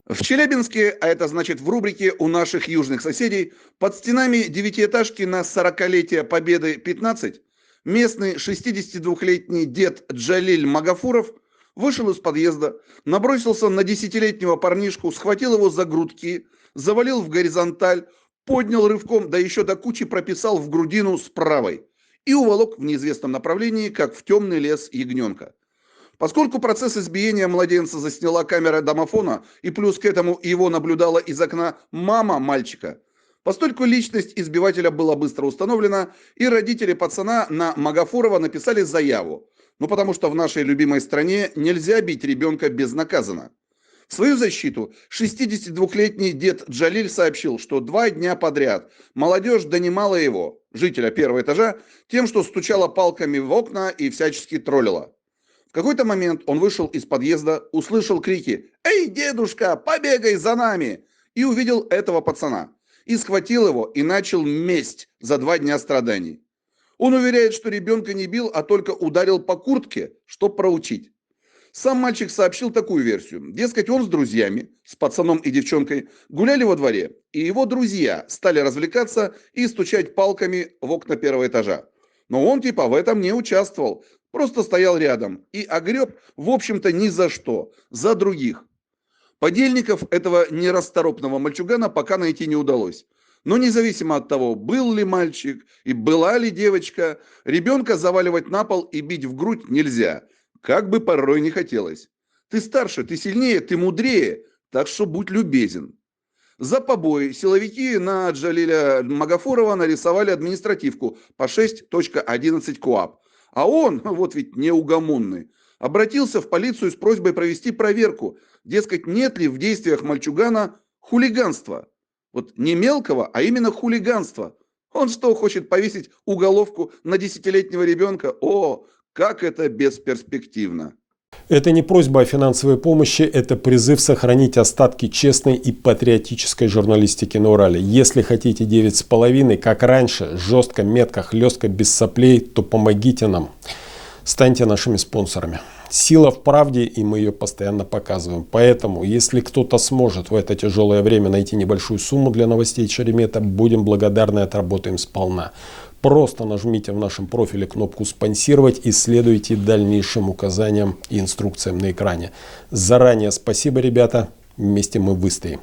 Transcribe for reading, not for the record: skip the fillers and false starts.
В Челябинске, а это значит в рубрике у наших южных соседей, под стенами девятиэтажки на 40-летие Победы 15, местный 62-летний дед Джалиль Магафуров вышел из подъезда, набросился на 10-летнего парнишку, схватил его за грудки, завалил в горизонталь, поднял рывком, да еще до кучи прописал в грудину с правой и уволок в неизвестном направлении, как в темный лес ягненка. Поскольку процесс избиения младенца засняла камера домофона, и плюс к этому его наблюдала из окна мама мальчика, постольку личность избивателя была быстро установлена, и родители пацана на Магафурова написали заяву. Ну потому что в нашей любимой стране нельзя бить ребенка безнаказанно. В свою защиту 62-летний дед Джалиль сообщил, что 2 дня подряд молодежь донимала его, жителя первого этажа, тем, что стучала палками в окна и всячески троллила. В какой-то момент он вышел из подъезда, услышал крики «Эй, дедушка, побегай за нами!» и увидел этого пацана. И схватил его и начал месть за 2 дня страданий. Он уверяет, что ребенка не бил, а только ударил по куртке, чтобы проучить. Сам мальчик сообщил такую версию. Дескать, он с друзьями, с пацаном и девчонкой, гуляли во дворе, и его друзья стали развлекаться и стучать палками в окна первого этажа. Но он типа в этом не участвовал, просто стоял рядом и огреб, в общем-то, ни за что, за других. Подельников этого нерасторопного мальчугана пока найти не удалось. Но независимо от того, был ли мальчик и была ли девочка, ребенка заваливать на пол и бить в грудь нельзя, как бы порой не хотелось. Ты старше, ты сильнее, ты мудрее, так что будь любезен. За побои силовики на Джалиля Магафурова нарисовали административку по 6.11 КоАП. А он, вот ведь неугомонный, обратился в полицию с просьбой провести проверку, дескать, нет ли в действиях мальчугана хулиганства. Вот не мелкого, а именно хулиганства. Он что, хочет повесить уголовку на 10-летнего ребенка? О, как это бесперспективно. Это не просьба о финансовой помощи, это призыв сохранить остатки честной и патриотической журналистики на Урале. Если хотите 9,5, как раньше, жестко, метко, хлестко, без соплей, то помогите нам. Станьте нашими спонсорами. Сила в правде, и мы ее постоянно показываем. Поэтому, если кто-то сможет в это тяжелое время найти небольшую сумму для новостей Шеремета, будем благодарны и отработаем сполна. Просто нажмите в нашем профиле кнопку «Спонсировать» и следуйте дальнейшим указаниям и инструкциям на экране. Заранее спасибо, ребята. Вместе мы выстоим.